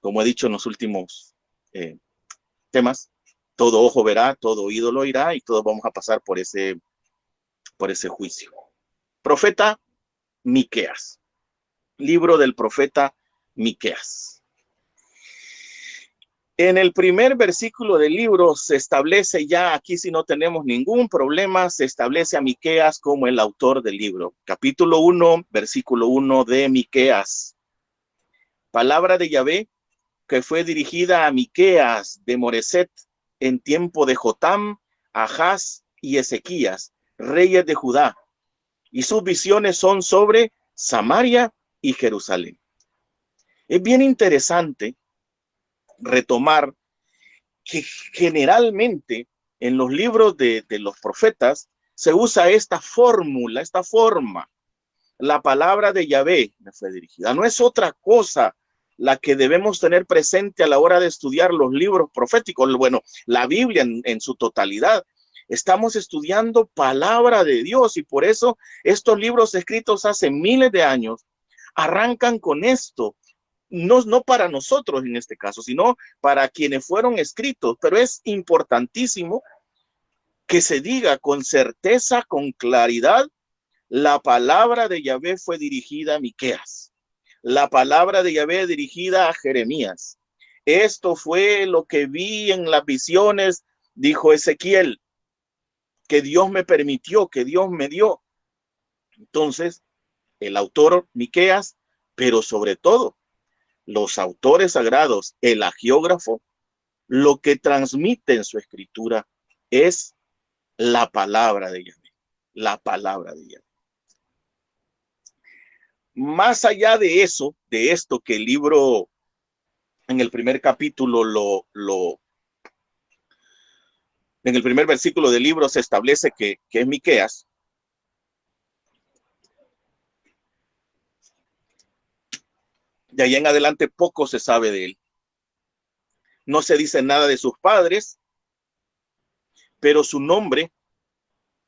como he dicho en los últimos temas, todo ojo verá, todo oído lo oirá, y todos vamos a pasar por ese juicio. Profeta Miqueas. Libro del profeta Miqueas. En el primer versículo del libro se establece ya, aquí si no tenemos ningún problema, se establece a Miqueas como el autor del libro. Capítulo 1, versículo 1 de Miqueas. Palabra de Yahvé que fue dirigida a Miqueas de Moreset en tiempo de Jotam, Ahaz y Ezequías, reyes de Judá. Y sus visiones son sobre Samaria y Jerusalén. Es bien interesante retomar que generalmente en los libros de los profetas se usa esta fórmula, esta forma. La palabra de Yahvé me fue dirigida. No es otra cosa la que debemos tener presente a la hora de estudiar los libros proféticos. Bueno, la Biblia en su totalidad. Estamos estudiando palabra de Dios y por eso estos libros escritos hace miles de años arrancan con esto. No para nosotros en este caso, sino para quienes fueron escritos. Pero es importantísimo que se diga con certeza, con claridad, la palabra de Yahvé fue dirigida a Miqueas. La palabra de Yahvé dirigida a Jeremías. Esto fue lo que vi en las visiones, dijo Ezequiel, que Dios me permitió, que Dios me dio. Entonces, el autor Miqueas, pero sobre todo, los autores sagrados, el hagiógrafo, lo que transmite en su escritura es la palabra de Yahvé. La palabra de Yahvé. Más allá de eso, de esto que el libro en el primer capítulo en el primer versículo del libro se establece que es Miqueas. De ahí en adelante poco se sabe de él. No se dice nada de sus padres, pero su nombre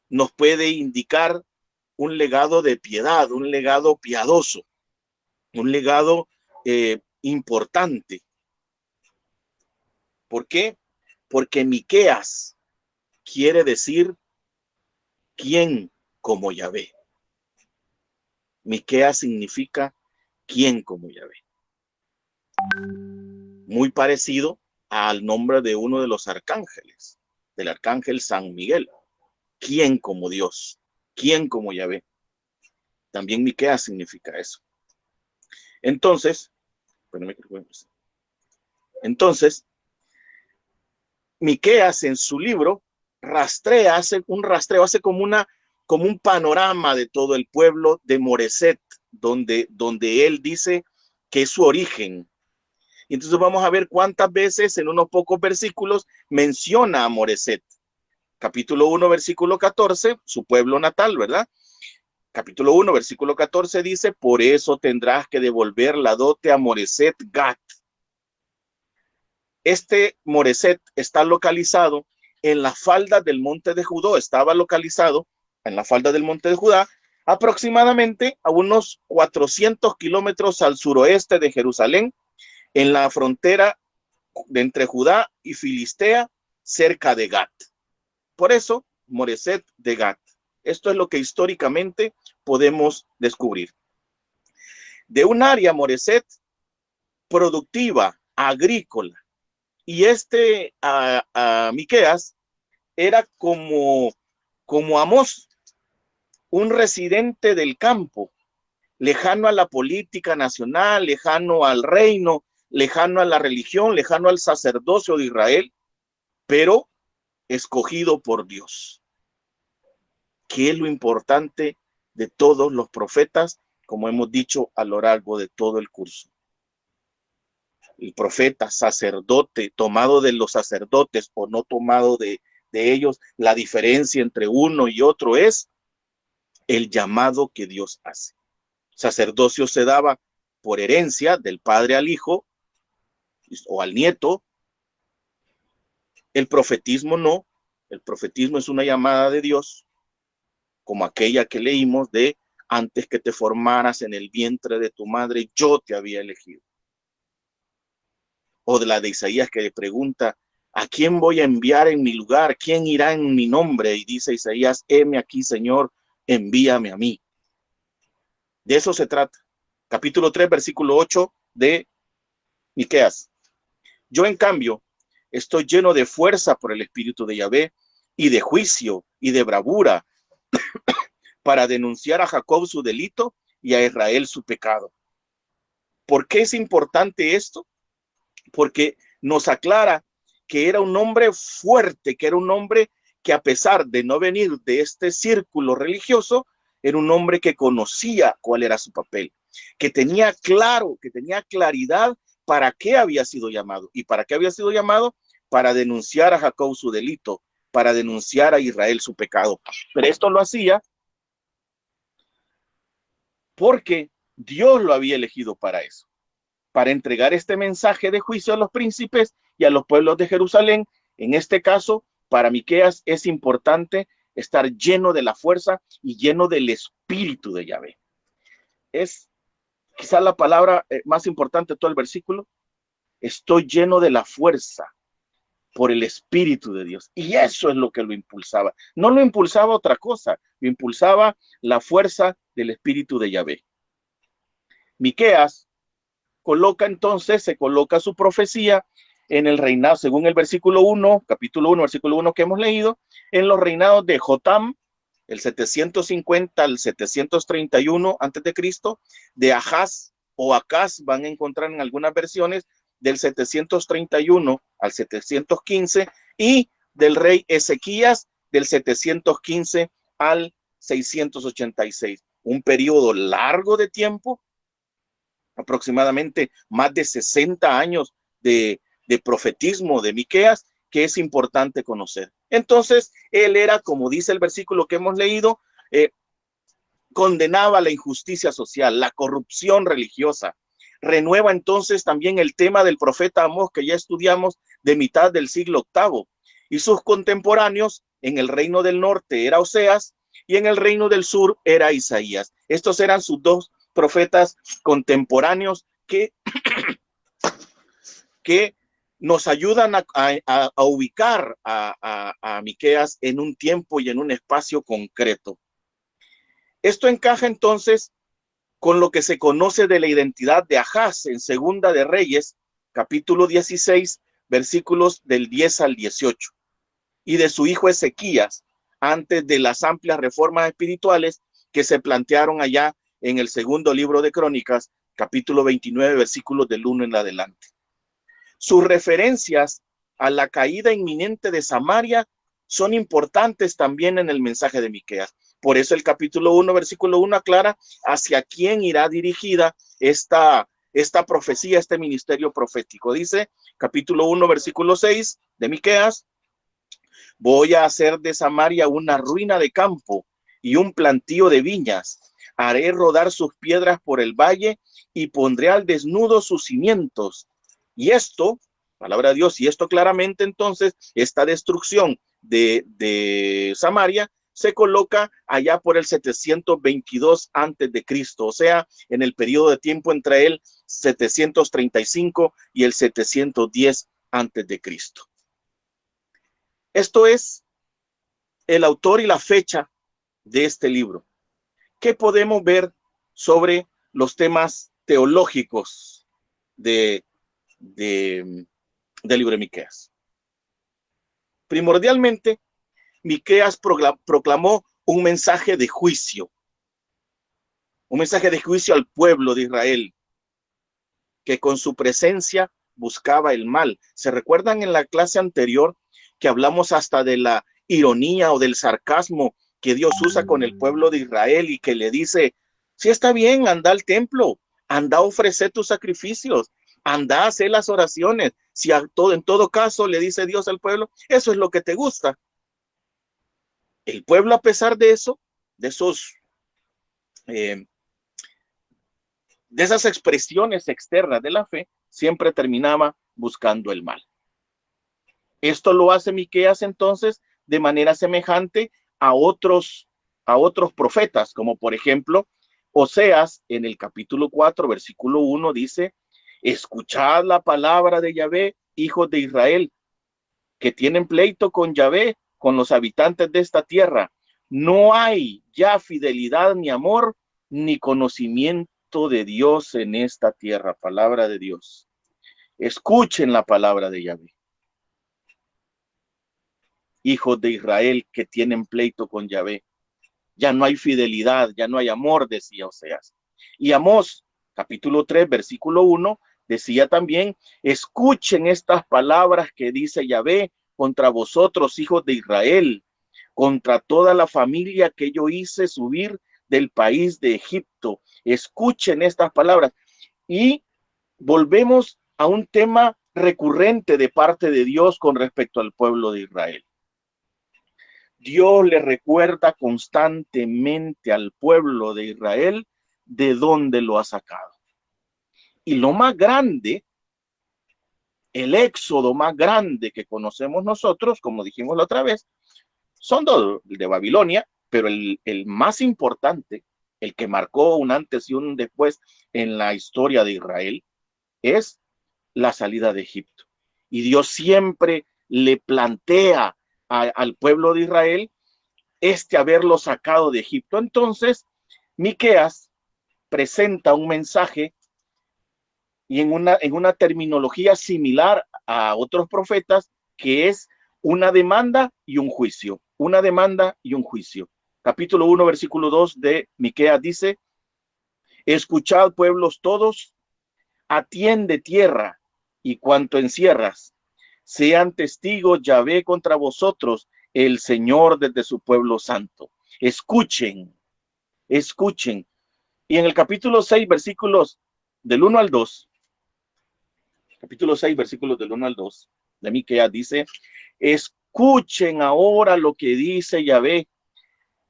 nos puede indicar un legado de piedad, un legado piadoso, un legado importante. ¿Por qué? Porque Miqueas quiere decir quién como Yahvé. Miqueas significa quién como Yahvé. Muy parecido al nombre de uno de los arcángeles, del arcángel San Miguel. ¿Quién como Dios? ¿Quién como Yahvé? También Miqueas significa eso. Entonces, Miqueas en su libro hace como un panorama de todo el pueblo de Moreset, donde él dice que es su origen. Y entonces vamos a ver cuántas veces en unos pocos versículos menciona a Moreset. Capítulo 1, versículo 14, su pueblo natal, ¿verdad? Capítulo 1, versículo 14 dice, por eso tendrás que devolver la dote a Moreset Gat. Este Moreset está localizado en la falda del monte de Judá, estaba localizado en la falda del monte de Judá, aproximadamente a unos 400 kilómetros al suroeste de Jerusalén, en la frontera de entre Judá y Filistea, cerca de Gat. Por eso, Moreset de Gat. Esto es lo que históricamente podemos descubrir. De un área, Moreset, productiva, agrícola. Y Miqueas era como Amós, un residente del campo, lejano a la política nacional, lejano al reino, lejano a la religión, lejano al sacerdocio de Israel, pero escogido por Dios. ¿Qué es lo importante de todos los profetas? Como hemos dicho a lo largo de todo el curso. El profeta, sacerdote, tomado de los sacerdotes o no tomado de ellos, la diferencia entre uno y otro es el llamado que Dios hace. Sacerdocio se daba por herencia del padre al hijo o al nieto. El profetismo no. El profetismo es una llamada de Dios, como aquella que leímos de antes que te formaras en el vientre de tu madre, yo te había elegido. O de la de Isaías que le pregunta, ¿a quién voy a enviar en mi lugar? ¿Quién irá en mi nombre? Y dice Isaías, heme aquí, Señor, envíame a mí. De eso se trata. Capítulo 3, versículo 8 de Miqueas. Yo, en cambio, estoy lleno de fuerza por el Espíritu de Yahvé y de juicio y de bravura para denunciar a Jacob su delito y a Israel su pecado. ¿Por qué es importante esto? Porque nos aclara que era un hombre fuerte, que era un hombre que a pesar de no venir de este círculo religioso, era un hombre que conocía cuál era su papel, que tenía claridad para qué había sido llamado. ¿Y para qué había sido llamado? para denunciar a Jacob su delito, para denunciar a Israel su pecado. Pero esto lo hacía porque Dios lo había elegido para eso, para entregar este mensaje de juicio a los príncipes y a los pueblos de Jerusalén. En este caso, para Miqueas es importante estar lleno de la fuerza y lleno del espíritu de Yahvé. Es quizá la palabra más importante de todo el versículo. Estoy lleno de la fuerza por el espíritu de Dios. Y eso es lo que lo impulsaba. No lo impulsaba otra cosa, lo impulsaba la fuerza del espíritu de Yahvé. Miqueas se coloca su profecía en el reinado, según el versículo 1, capítulo 1, versículo 1 que hemos leído, en los reinados de Jotam, el 750 al 731 antes de Cristo, de Ahaz o Acaz, van a encontrar en algunas versiones, del 731 al 715, y del rey Ezequías del 715 al 686. Un periodo largo de tiempo, aproximadamente más de 60 años de profetismo de Miqueas, que es importante conocer. Entonces, él era, como dice el versículo que hemos leído, condenaba la injusticia social, la corrupción religiosa. Renueva entonces también el tema del profeta Amós, que ya estudiamos, de mitad del siglo VIII, y sus contemporáneos en el reino del norte era Oseas y en el reino del sur era Isaías. Estos eran sus dos profetas contemporáneos que nos ayudan a ubicar a Miqueas en un tiempo y en un espacio concreto. Esto encaja entonces con lo que se conoce de la identidad de Ahaz en Segunda de Reyes, capítulo 16, versículos del 10 al 18, y de su hijo Ezequías, antes de las amplias reformas espirituales que se plantearon allá en el segundo libro de Crónicas, capítulo 29, versículos del 1 en adelante. Sus referencias a la caída inminente de Samaria son importantes también en el mensaje de Miqueas. Por eso el capítulo 1, versículo 1 aclara hacia quién irá dirigida esta profecía, este ministerio profético. Dice, capítulo 1, versículo 6 de Miqueas: voy a hacer de Samaria una ruina de campo y un plantío de viñas. Haré rodar sus piedras por el valle y pondré al desnudo sus cimientos. Y esto, palabra de Dios, y esto claramente entonces, esta destrucción de Samaria se coloca allá por el 722 antes de Cristo, o sea, en el periodo de tiempo entre el 735 y el 710 antes de Cristo. Esto es el autor y la fecha de este libro. ¿Qué podemos ver sobre los temas teológicos del libro de Miqueas? Primordialmente, Miqueas proclamó un mensaje de juicio al pueblo de Israel, que con su presencia buscaba el mal. ¿Se recuerdan en la clase anterior que hablamos hasta de la ironía o del sarcasmo que Dios usa con el pueblo de Israel y que le dice, sí, está bien, anda al templo, anda a ofrecer tus sacrificios, anda a hacer las oraciones, si en todo caso le dice Dios al pueblo, eso es lo que te gusta? El pueblo, a pesar de eso, de esas expresiones externas de la fe, siempre terminaba buscando el mal. Esto lo hace Miqueas entonces de manera semejante a otros profetas, como por ejemplo Oseas en el capítulo 4, versículo 1 dice: escuchad la palabra de Yahvé, hijos de Israel, que tienen pleito con Yahvé, con los habitantes de esta tierra. No hay ya fidelidad ni amor ni conocimiento de Dios en esta tierra. Palabra de Dios. Escuchen la palabra de Yahvé. Hijos de Israel que tienen pleito con Yahvé. Ya no hay fidelidad, ya no hay amor, decía Oseas. Y Amós, capítulo 3, versículo 1, decía también: escuchen estas palabras que dice Yahvé contra vosotros, hijos de Israel, contra toda la familia que yo hice subir del país de Egipto. Escuchen estas palabras. Y volvemos a un tema recurrente de parte de Dios con respecto al pueblo de Israel. Dios le recuerda constantemente al pueblo de Israel de dónde lo ha sacado. Y lo más grande, el éxodo más grande que conocemos nosotros, como dijimos la otra vez, son dos, el de Babilonia, pero el más importante, el que marcó un antes y un después en la historia de Israel, es la salida de Egipto. Y Dios siempre le plantea al pueblo de Israel haberlo sacado de Egipto. Entonces, Miqueas presenta un mensaje y en una terminología similar a otros profetas, que es una demanda y un juicio. Una demanda y un juicio. Capítulo 1, versículo 2 de Miqueas dice: escuchad, pueblos todos, atiende tierra y cuanto encierras, sean testigos Yahvé contra vosotros, el Señor desde su pueblo santo. Escuchen, escuchen. Y en el capítulo 6, versículos del 1 al 2, capítulo 6, versículos del 1 al 2 de Miqueas dice: escuchen ahora lo que dice Yahvé,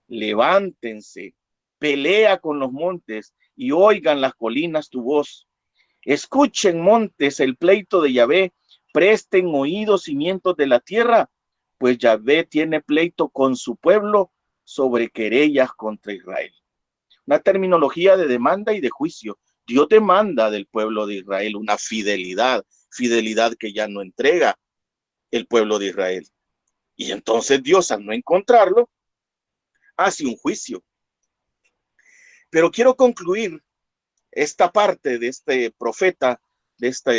levántense, pelea con los montes y oigan las colinas tu voz. Escuchen, montes, el pleito de Yahvé, presten oídos, cimientos de la tierra, pues Yahvé tiene pleito con su pueblo sobre querellas contra Israel. Una terminología de demanda y de juicio. Dios demanda del pueblo de Israel una fidelidad que ya no entrega el pueblo de Israel. Y entonces Dios, al no encontrarlo, hace un juicio. Pero quiero concluir esta parte de este profeta, de esta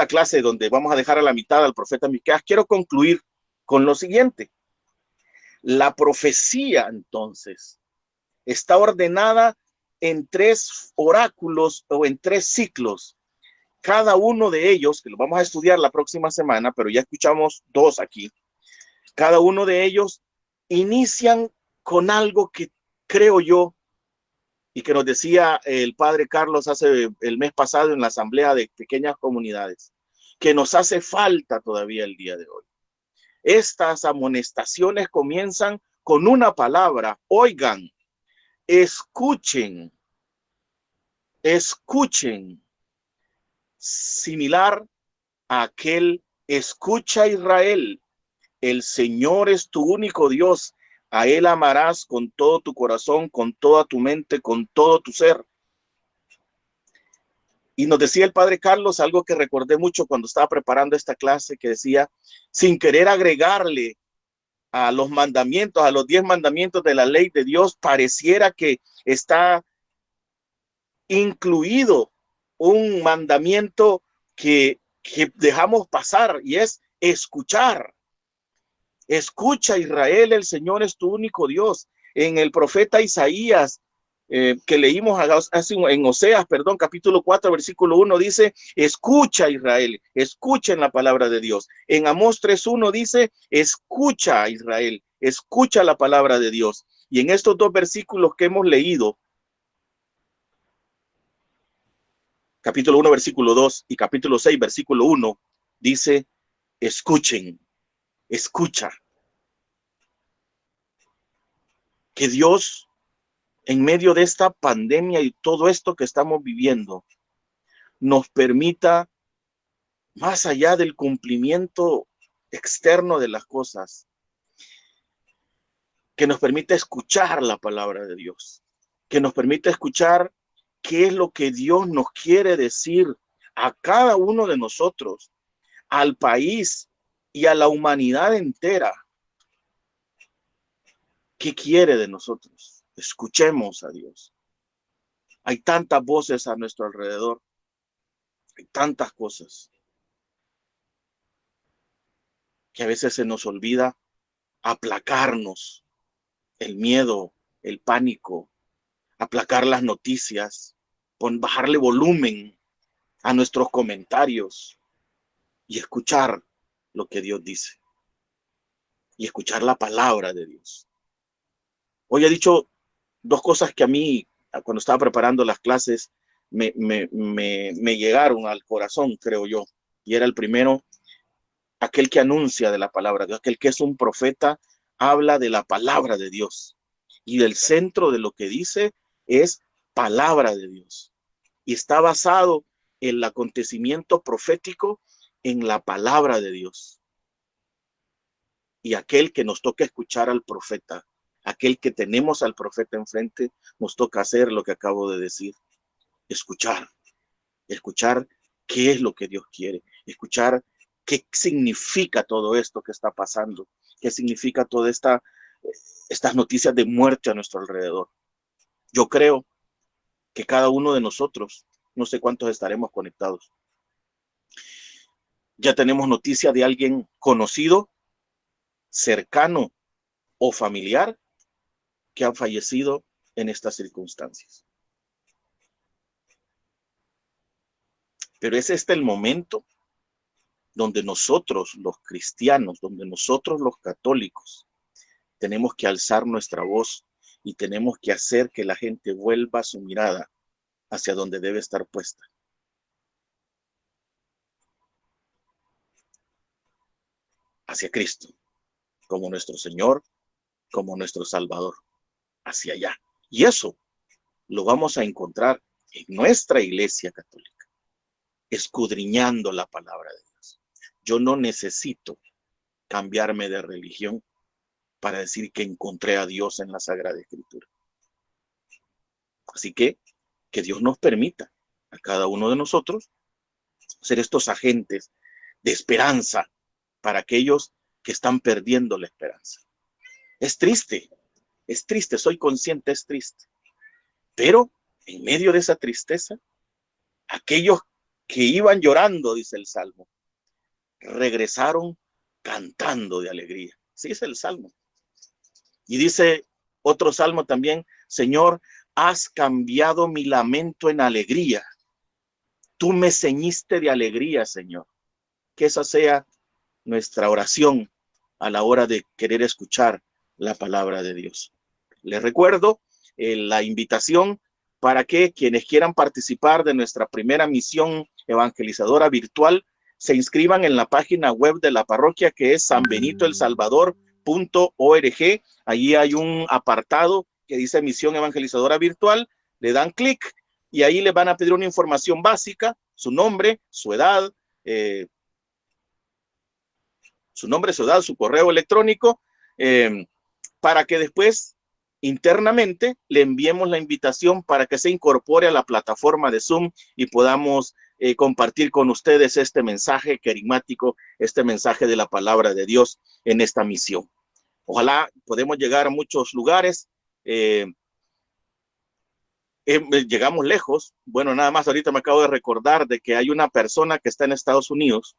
clase donde vamos a dejar a la mitad al profeta Miqueas. Quiero concluir con lo siguiente. La profecía, entonces, está ordenada en 3 oráculos o en 3 ciclos. Cada uno de ellos, que lo vamos a estudiar la próxima semana, pero ya escuchamos 2 aquí. Cada uno de ellos inician con algo que creo yo, y que nos decía el padre Carlos el mes pasado en la asamblea de pequeñas comunidades, que nos hace falta todavía el día de hoy. Estas amonestaciones comienzan con una palabra: oigan, escuchen, escuchen, similar a aquel escucha Israel, el Señor es tu único Dios, a Él amarás con todo tu corazón, con toda tu mente, con todo tu ser. Y nos decía el padre Carlos algo que recordé mucho cuando estaba preparando esta clase, que decía, sin querer agregarle a los mandamientos, a los 10 mandamientos de la ley de Dios, pareciera que está incluido un mandamiento que dejamos pasar, y es escuchar. Escucha, Israel, el Señor es tu único Dios. En el profeta Isaías, que leímos en Oseas, capítulo 4, versículo 1, dice, escucha, Israel, escuchen la palabra de Dios. En Amós 3:1 dice, escucha, Israel, escucha la palabra de Dios. Y en estos 2 versículos que hemos leído, capítulo 1, versículo 2 y capítulo 6, versículo 1, dice, escuchen, escucha. Que Dios, en medio de esta pandemia y todo esto que estamos viviendo, nos permita, más allá del cumplimiento externo de las cosas, que nos permita escuchar la palabra de Dios, que nos permita escuchar qué es lo que Dios nos quiere decir a cada uno de nosotros, al país y a la humanidad entera. ¿Qué quiere de nosotros? Escuchemos a Dios. Hay tantas voces a nuestro alrededor. Hay tantas cosas que a veces se nos olvida aplacarnos el miedo, el pánico, aplacar las noticias, bajarle volumen a nuestros comentarios y escuchar lo que Dios dice y escuchar la palabra de Dios. Hoy he dicho 2 cosas que a mí, cuando estaba preparando las clases, me llegaron al corazón, creo yo. Y era el primero, aquel que anuncia de la palabra de Dios, aquel que es un profeta, habla de la palabra de Dios. Y el centro de lo que dice es palabra de Dios. Y está basado el acontecimiento profético en la palabra de Dios. Y aquel que nos toca escuchar al profeta, aquel que tenemos al profeta enfrente, nos toca hacer lo que acabo de decir. Escuchar qué es lo que Dios quiere, escuchar qué significa todo esto que está pasando, qué significa todas estas noticias de muerte a nuestro alrededor. Yo creo que cada uno de nosotros, no sé cuántos estaremos conectados, ya tenemos noticia de alguien conocido, cercano o familiar que ha fallecido en estas circunstancias. Pero es este el momento donde nosotros los cristianos, donde nosotros los católicos, tenemos que alzar nuestra voz y tenemos que hacer que la gente vuelva su mirada hacia donde debe estar puesta. Hacia Cristo, como nuestro Señor, como nuestro Salvador, hacia allá. Y eso lo vamos a encontrar en nuestra Iglesia Católica, escudriñando la palabra de Dios. Yo no necesito cambiarme de religión para decir que encontré a Dios en la Sagrada Escritura. Así que Dios nos permita a cada uno de nosotros ser estos agentes de esperanza para aquellos que están perdiendo la esperanza. Es triste, soy consciente, es triste. Pero en medio de esa tristeza, aquellos que iban llorando, dice el Salmo, regresaron cantando de alegría. Sí, es el Salmo. Y dice otro Salmo también, Señor, has cambiado mi lamento en alegría. Tú me ceñiste de alegría, Señor. Que esa sea nuestra oración a la hora de querer escuchar la palabra de Dios. Les recuerdo la invitación para que quienes quieran participar de nuestra primera misión evangelizadora virtual se inscriban en la página web de la parroquia, que es sanbenitoelsalvador.org. Allí hay un apartado que dice misión evangelizadora virtual. Le dan clic y ahí les van a pedir una información básica, su nombre, su edad, su correo electrónico, para que después internamente le enviemos la invitación para que se incorpore a la plataforma de Zoom y podamos compartir con ustedes este mensaje querigmático, este mensaje de la palabra de Dios en esta misión. Ojalá podemos llegar a muchos lugares. Llegamos lejos. Bueno, nada más ahorita me acabo de recordar de que hay una persona que está en Estados Unidos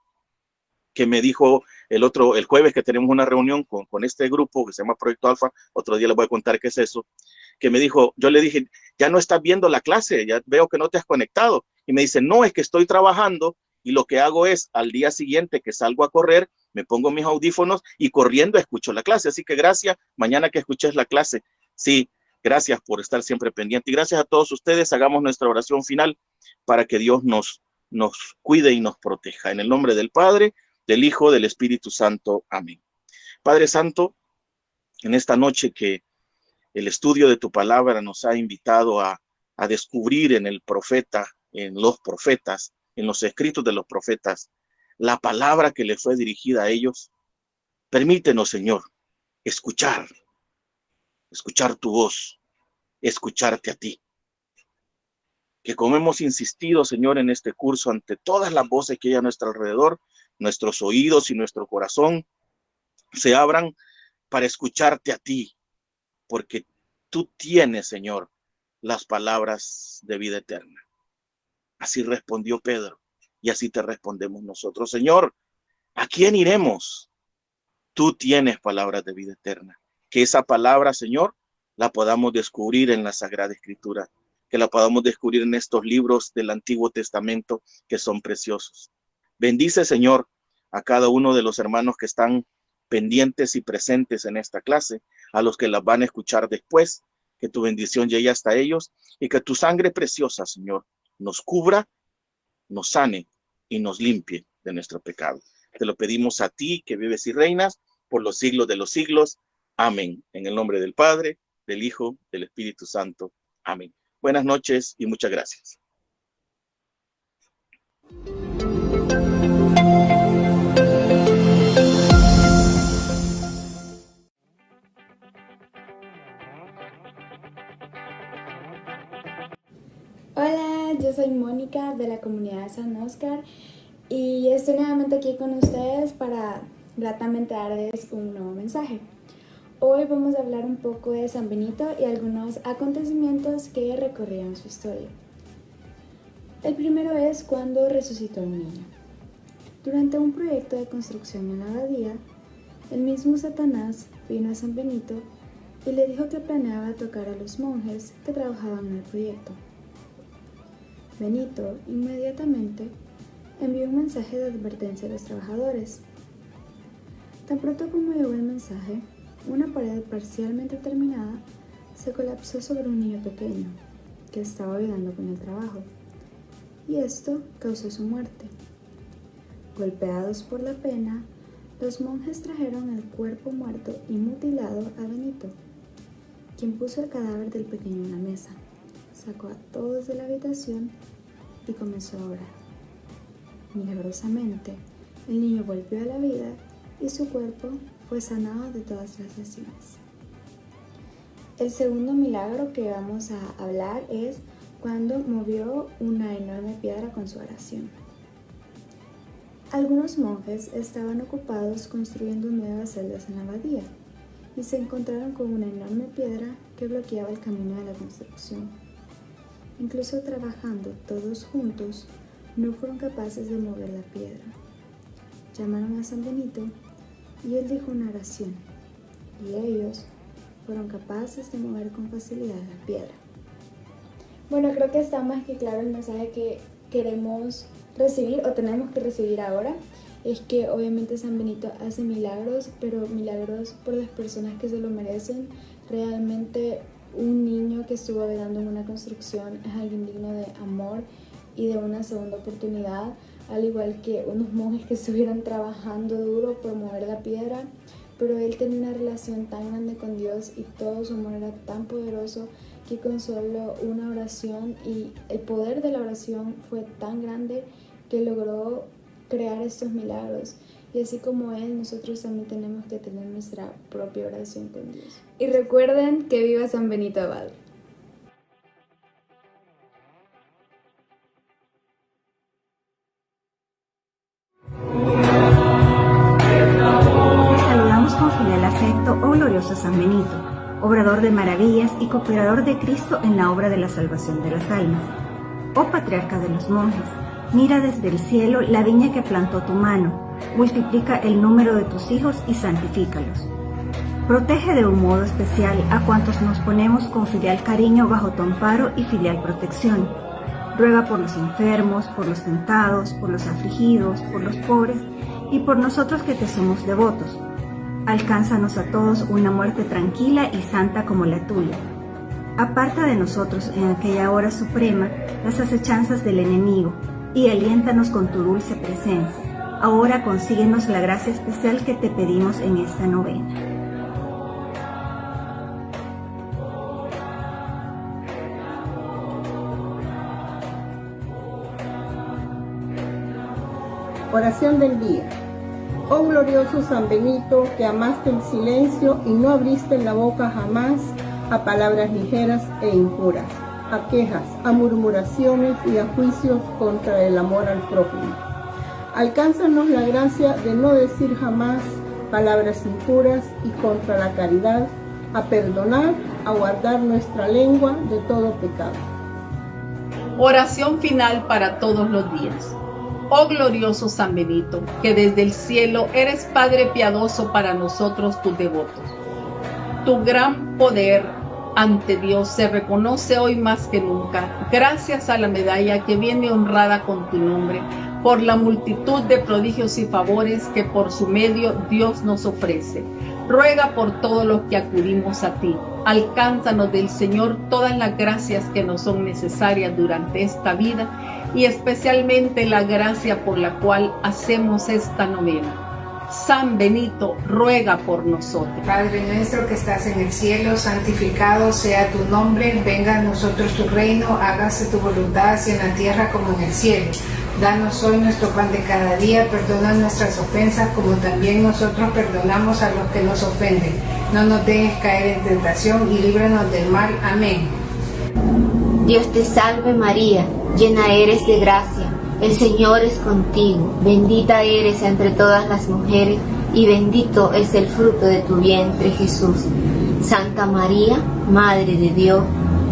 que me dijo el jueves que tenemos una reunión con este grupo que se llama Proyecto Alfa, otro día les voy a contar qué es eso, que me dijo, yo le dije, ya no estás viendo la clase, ya veo que no te has conectado, y me dice, no, es que estoy trabajando, y lo que hago es, al día siguiente que salgo a correr, me pongo mis audífonos, y corriendo escucho la clase, así que gracias, mañana que escuches la clase, sí, gracias por estar siempre pendiente, y gracias a todos ustedes, hagamos nuestra oración final, para que Dios nos cuide y nos proteja, en el nombre del Padre, del Hijo, del Espíritu Santo. Amén. Padre Santo, en esta noche que el estudio de tu palabra nos ha invitado a descubrir en el profeta, en los profetas, en los escritos de los profetas, la palabra que le fue dirigida a ellos, permítenos, Señor, escuchar tu voz, escucharte a ti. Que como hemos insistido, Señor, en este curso, ante todas las voces que hay a nuestro alrededor, nuestros oídos y nuestro corazón se abran para escucharte a ti, porque tú tienes, Señor, las palabras de vida eterna. Así respondió Pedro y así te respondemos nosotros. Señor, ¿a quién iremos? Tú tienes palabras de vida eterna. Que esa palabra, Señor, la podamos descubrir en la Sagrada Escritura, que la podamos descubrir en estos libros del Antiguo Testamento que son preciosos. Bendice, Señor, a cada uno de los hermanos que están pendientes y presentes en esta clase, a los que las van a escuchar después, que tu bendición llegue hasta ellos y que tu sangre preciosa, Señor, nos cubra, nos sane y nos limpie de nuestro pecado. Te lo pedimos a ti, que vives y reinas por los siglos de los siglos. Amén. En el nombre del Padre, del Hijo, del Espíritu Santo. Amén. Buenas noches y muchas gracias. Hola, yo soy Mónica de la comunidad de San Óscar y estoy nuevamente aquí con ustedes para gratamente darles un nuevo mensaje. Hoy vamos a hablar un poco de San Benito y algunos acontecimientos que recorrieron su historia. El primero es cuando resucitó a un niño. Durante un proyecto de construcción en la abadía, el mismo Satanás vino a San Benito y le dijo que planeaba tocar a los monjes que trabajaban en el proyecto. Benito inmediatamente envió un mensaje de advertencia a los trabajadores. Tan pronto como llegó el mensaje, una pared parcialmente terminada se colapsó sobre un niño pequeño que estaba ayudando con el trabajo, y esto causó su muerte. Golpeados por la pena, los monjes trajeron el cuerpo muerto y mutilado a Benito, quien puso el cadáver del pequeño en la mesa, sacó a todos de la habitación y comenzó a orar. Milagrosamente, el niño volvió a la vida y su cuerpo fue sanado de todas las lesiones. El segundo milagro que vamos a hablar es cuando movió una enorme piedra con su oración. Algunos monjes estaban ocupados construyendo nuevas celdas en la abadía y se encontraron con una enorme piedra que bloqueaba el camino de la construcción. Incluso trabajando todos juntos, no fueron capaces de mover la piedra. Llamaron a San Benito y él dijo una oración, y ellos fueron capaces de mover con facilidad la piedra. Bueno, creo que está más que claro el mensaje que queremos recibir o tenemos que recibir ahora. Es que obviamente San Benito hace milagros, pero milagros por las personas que se lo merecen. Realmente un niño que estuvo ayudando en una construcción es alguien digno de amor y de una segunda oportunidad, al igual que unos monjes que estuvieron trabajando duro por mover la piedra, pero él tenía una relación tan grande con Dios y todo su amor era tan poderoso que con solo una oración y el poder de la oración fue tan grande que logró crear estos milagros. Y así como él, nosotros también tenemos que tener nuestra propia oración con Dios. Y recuerden que viva San Benito Abad. Les saludamos con filial afecto, oh glorioso San Benito, obrador de maravillas y cooperador de Cristo en la obra de la salvación de las almas. Oh patriarca de los monjes, mira desde el cielo la viña que plantó tu mano, multiplica el número de tus hijos y santifícalos. Protege de un modo especial a cuantos nos ponemos con filial cariño bajo tu amparo y filial protección. Ruega por los enfermos, por los tentados, por los afligidos, por los pobres y por nosotros que te somos devotos. Alcánzanos a todos una muerte tranquila y santa como la tuya. Aparta de nosotros en aquella hora suprema las acechanzas del enemigo y aliéntanos con tu dulce presencia. Ahora consíguenos la gracia especial que te pedimos en esta novena. Oración del día. Oh glorioso San Benito, que amaste el silencio y no abriste la boca jamás a palabras ligeras e impuras, a quejas, a murmuraciones y a juicios contra el amor al prójimo. Alcánzanos la gracia de no decir jamás palabras impuras y contra la caridad, a perdonar, a guardar nuestra lengua de todo pecado. Oración final para todos los días. Oh glorioso San Benito, que desde el cielo eres Padre piadoso para nosotros tus devotos. Tu gran poder ante Dios se reconoce hoy más que nunca, gracias a la medalla que viene honrada con tu nombre, por la multitud de prodigios y favores que por su medio Dios nos ofrece. ruega por todos los que acudimos a ti. Alcánzanos del Señor todas las gracias que nos son necesarias durante esta vida y especialmente la gracia por la cual hacemos esta novena. San Benito, ruega por nosotros. Padre nuestro que estás en el cielo, santificado sea tu nombre, venga a nosotros tu reino, hágase tu voluntad así en la tierra como en el cielo. Danos hoy nuestro pan de cada día, perdona nuestras ofensas como también nosotros perdonamos a los que nos ofenden. No nos dejes caer en tentación y líbranos del mal. Amén. Dios te salve María, llena eres de gracia, el Señor es contigo, bendita eres entre todas las mujeres y bendito es el fruto de tu vientre Jesús. Santa María, Madre de Dios,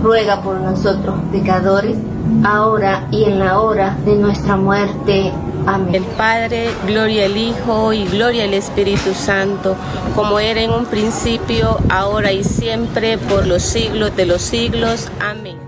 ruega por nosotros pecadores, ahora y en la hora de nuestra muerte. Amén. El Padre, gloria al Hijo y gloria al Espíritu Santo, como era en un principio, ahora y siempre, por los siglos de los siglos. Amén.